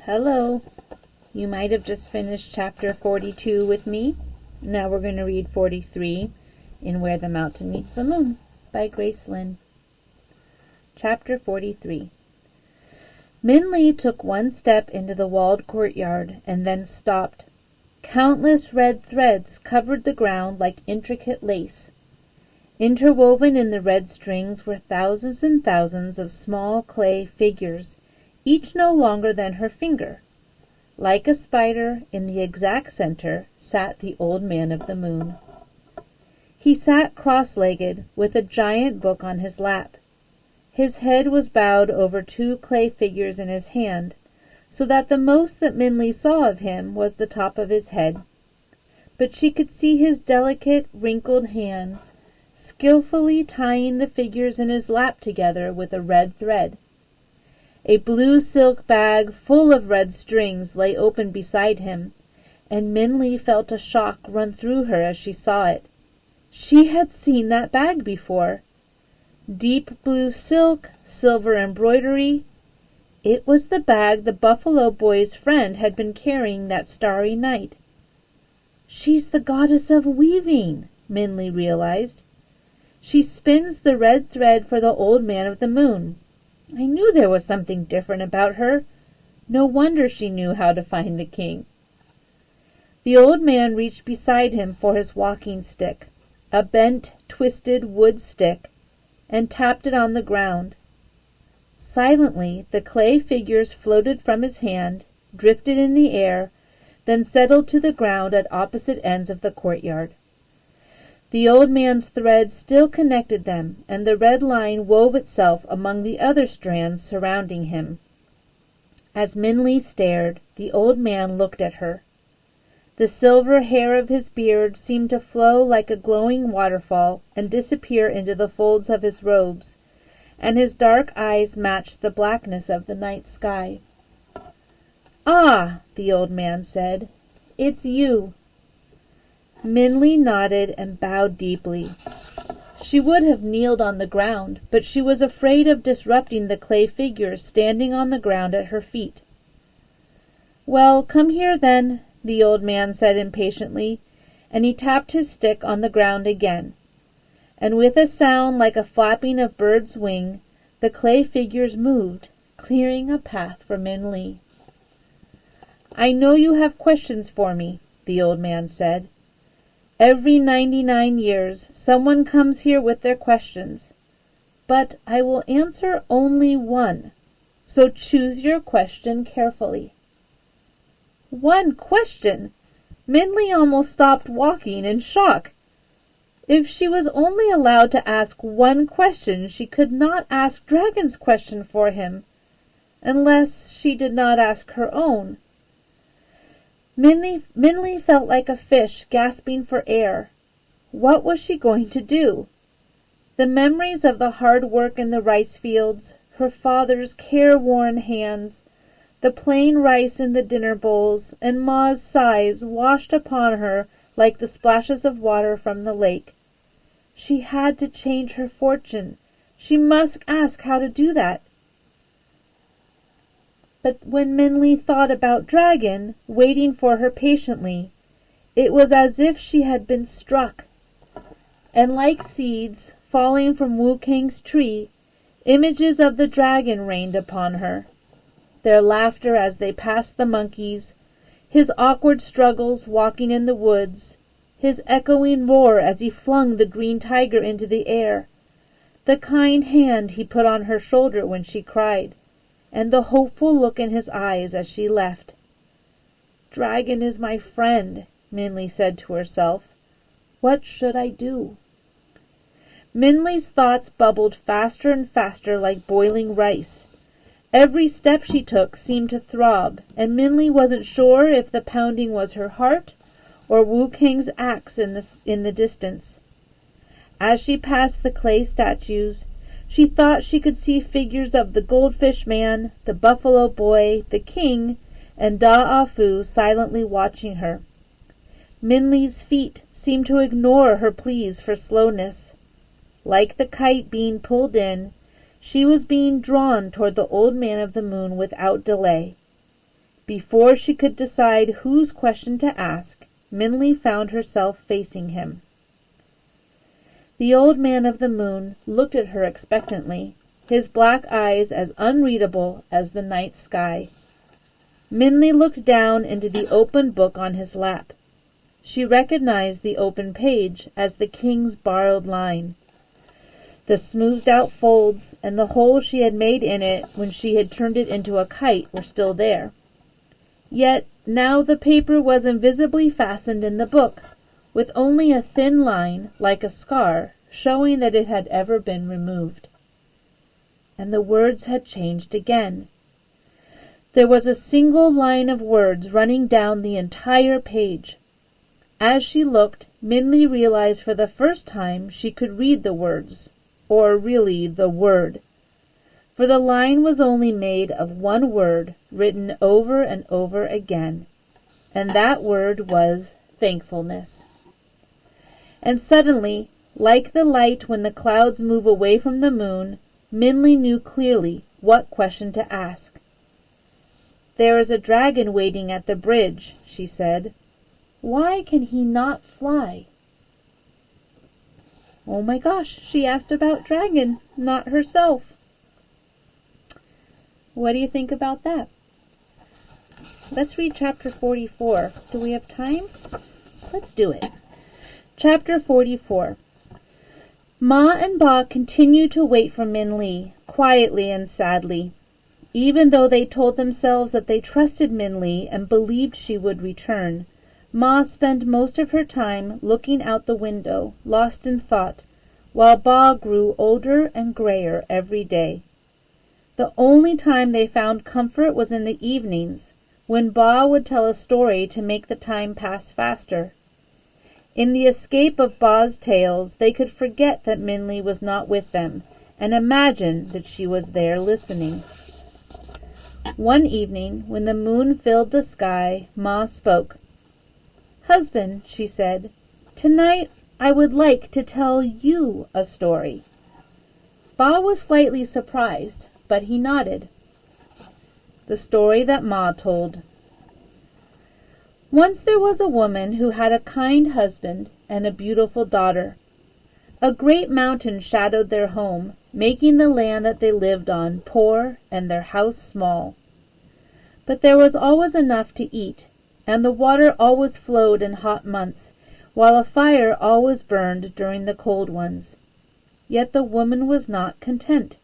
Hello. You might have just finished chapter 42 with me. Now we're going to read 43 in Where the Mountain Meets the Moon by Grace Lynn. Chapter 43. Min Lee took one step into the walled courtyard and then stopped. Countless red threads covered the ground like intricate lace. Interwoven in the red strings were thousands and thousands of small clay figures, each no longer than her finger. Like a spider, in the exact center sat the Old Man of the Moon. He sat cross-legged, with a giant book on his lap. His head was bowed over two clay figures in his hand, so that the most that Min Lee saw of him was the top of his head. But she could see his delicate, wrinkled hands, skillfully tying the figures in his lap together with a red thread. A blue silk bag full of red strings lay open beside him, and Min Lee felt a shock run through her as she saw it. She had seen that bag before. Deep blue silk, silver embroidery. It was the bag the Buffalo Boy's friend had been carrying that starry night. She's the goddess of weaving, Min Lee realized. She spins the red thread for the Old Man of the Moon. I knew there was something different about her. No wonder she knew how to find the king. The old man reached beside him for his walking stick, a bent, twisted wood stick, and tapped it on the ground. Silently, the clay figures floated from his hand, drifted in the air, then settled to the ground at opposite ends of the courtyard. The old man's thread still connected them, and the red line wove itself among the other strands surrounding him. As Min Lee stared, the old man looked at her. The silver hair of his beard seemed to flow like a glowing waterfall and disappear into the folds of his robes, and his dark eyes matched the blackness of the night sky. "Ah," the old man said, "it's you." Min Lee nodded and bowed deeply. She would have kneeled on the ground, but she was afraid of disrupting the clay figures standing on the ground at her feet. "Well, come here then," the old man said impatiently, and he tapped his stick on the ground again. And with a sound like a flapping of bird's wing, the clay figures moved, clearing a path for Min Lee. "I know you have questions for me," the old man said. "Every 99 years someone comes here with their questions. But I will answer only one, so choose your question carefully." One question! Min Lee almost stopped walking in shock. If she was only allowed to ask one question, she could not ask Dragon's question for him, unless she did not ask her own. Min Lee felt like a fish gasping for air. What was she going to do? The memories of the hard work in the rice fields, her father's careworn hands, the plain rice in the dinner bowls, and Ma's sighs washed upon her like the splashes of water from the lake. She had to change her fortune. She must ask how to do that. But when Min Lee thought about Dragon, waiting for her patiently, it was as if she had been struck. And like seeds falling from Wu Kang's tree, images of the dragon rained upon her. Their laughter as they passed the monkeys, his awkward struggles walking in the woods, his echoing roar as he flung the green tiger into the air, the kind hand he put on her shoulder when she cried, and the hopeful look in his eyes as she left. "Dragon is my friend," Min Lee said to herself. "What should I do?" Min Lee's thoughts bubbled faster and faster like boiling rice. Every step she took seemed to throb, and Min Lee wasn't sure if the pounding was her heart or Wu Kang's axe in the distance. As she passed the clay statues, she thought she could see figures of the Goldfish Man, the Buffalo Boy, the King, and Da Ah Fu silently watching her. Min Lee's feet seemed to ignore her pleas for slowness. Like the kite being pulled in, she was being drawn toward the Old Man of the Moon without delay. Before she could decide whose question to ask, Minley found herself facing him. The old man of the moon looked at her expectantly, his black eyes as unreadable as the night sky. Minley looked down into the open book on his lap. She recognized the open page as the king's borrowed line. The smoothed-out folds and the holes she had made in it when she had turned it into a kite were still there. Yet now the paper was invisibly fastened in the book, with only a thin line, like a scar, showing that it had ever been removed. And the words had changed again. There was a single line of words running down the entire page. As she looked, Minley realized for the first time she could read the words, or really the word. For the line was only made of one word written over and over again, and that word was thankfulness. And suddenly, like the light when the clouds move away from the moon, Minley knew clearly what question to ask. "There is a dragon waiting at the bridge," she said. "Why can he not fly?" Oh my gosh, she asked about dragon, not herself. What do you think about that? Let's read chapter 44. Do we have time? Let's do it. Chapter 44. Ma and Ba continued to wait for Minley, quietly and sadly. Even though they told themselves that they trusted Minley and believed she would return, Ma spent most of her time looking out the window, lost in thought, while Ba grew older and grayer every day. The only time they found comfort was in the evenings, when Ba would tell a story to make the time pass faster. In the escape of Ba's tales, they could forget that Minley was not with them, and imagine that she was there listening. One evening, when the moon filled the sky, Ma spoke. "Husband," she said, "tonight I would like to tell you a story." Ba was slightly surprised, but he nodded. The story that Ma told. Once there was a woman who had a kind husband and a beautiful daughter. A great mountain shadowed their home, making the land that they lived on poor and their house small. But there was always enough to eat, and the water always flowed in hot months, while a fire always burned during the cold ones. Yet the woman was not content.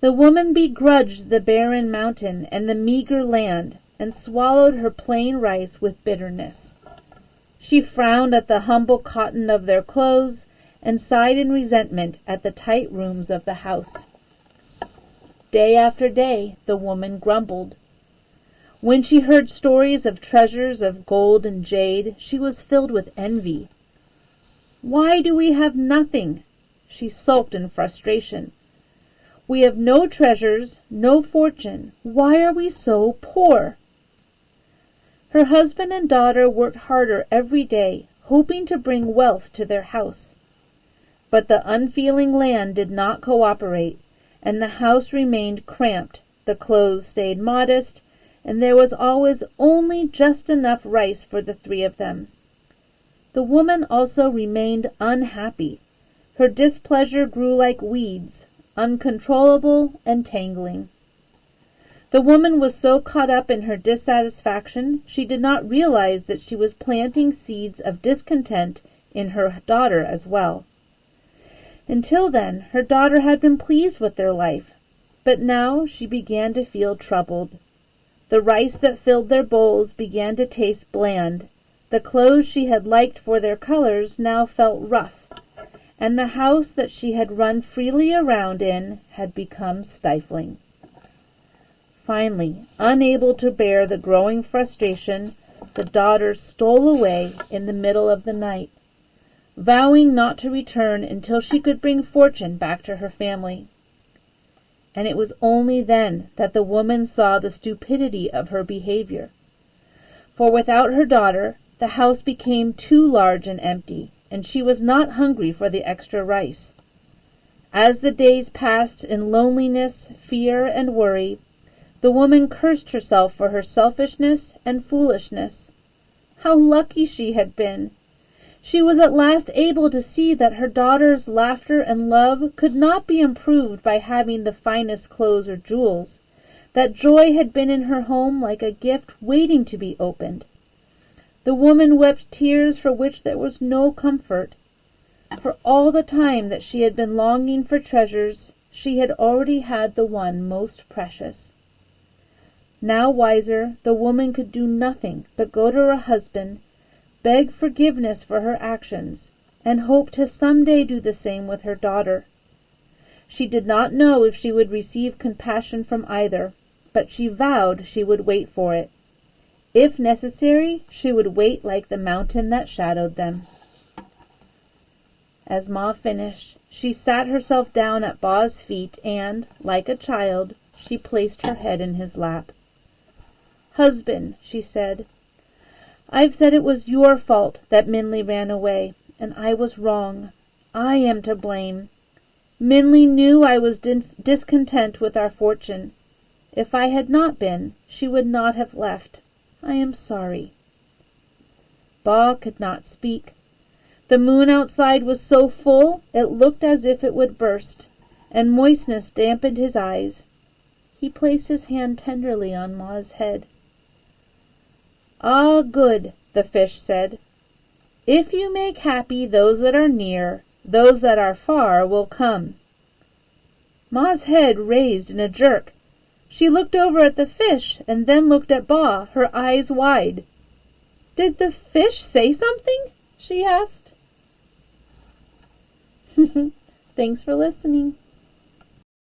The woman begrudged the barren mountain and the meager land, and swallowed her plain rice with bitterness. She frowned at the humble cotton of their clothes, and sighed in resentment at the tight rooms of the house. Day after day the woman grumbled. When she heard stories of treasures of gold and jade, she was filled with envy. "Why do we have nothing?" She sulked in frustration. "We have no treasures, no fortune. Why are we so poor?" Her husband and daughter worked harder every day, hoping to bring wealth to their house. But the unfeeling land did not cooperate, and the house remained cramped, the clothes stayed modest, and there was always only just enough rice for the three of them. The woman also remained unhappy. Her displeasure grew like weeds, uncontrollable and tangling. The woman was so caught up in her dissatisfaction, she did not realize that she was planting seeds of discontent in her daughter as well. Until then, her daughter had been pleased with their life, but now she began to feel troubled. The rice that filled their bowls began to taste bland. The clothes she had liked for their colors now felt rough, and the house that she had run freely around in had become stifling. Finally, unable to bear the growing frustration, the daughter stole away in the middle of the night, vowing not to return until she could bring fortune back to her family. And it was only then that the woman saw the stupidity of her behavior. For without her daughter, the house became too large and empty, and she was not hungry for the extra rice. As the days passed in loneliness, fear, and worry, The woman cursed herself for her selfishness and foolishness. How lucky she had been! She was at last able to see that her daughter's laughter and love could not be improved by having the finest clothes or jewels, that joy had been in her home like a gift waiting to be opened. The woman wept tears for which there was no comfort. For all the time that she had been longing for treasures, she had already had the one most precious. Now wiser, the woman could do nothing but go to her husband, beg forgiveness for her actions, and hope to some day do the same with her daughter. She did not know if she would receive compassion from either, but she vowed she would wait for it. If necessary, she would wait like the mountain that shadowed them. As Ma finished, she sat herself down at Ba's feet and, like a child, she placed her head in his lap. "Husband," she said, "I've said it was your fault that Minley ran away, and I was wrong. I am to blame. Minley knew I was discontent with our fortune. If I had not been, she would not have left. I am sorry." Ba could not speak. The moon outside was so full it looked as if it would burst, and moistness dampened his eyes. He placed his hand tenderly on Ma's head. "Ah, good," the fish said. "If you make happy those that are near, those that are far will come." Ma's head raised in a jerk. She looked over at the fish and then looked at Ba, her eyes wide. "Did the fish say something?" she asked. Thanks for listening.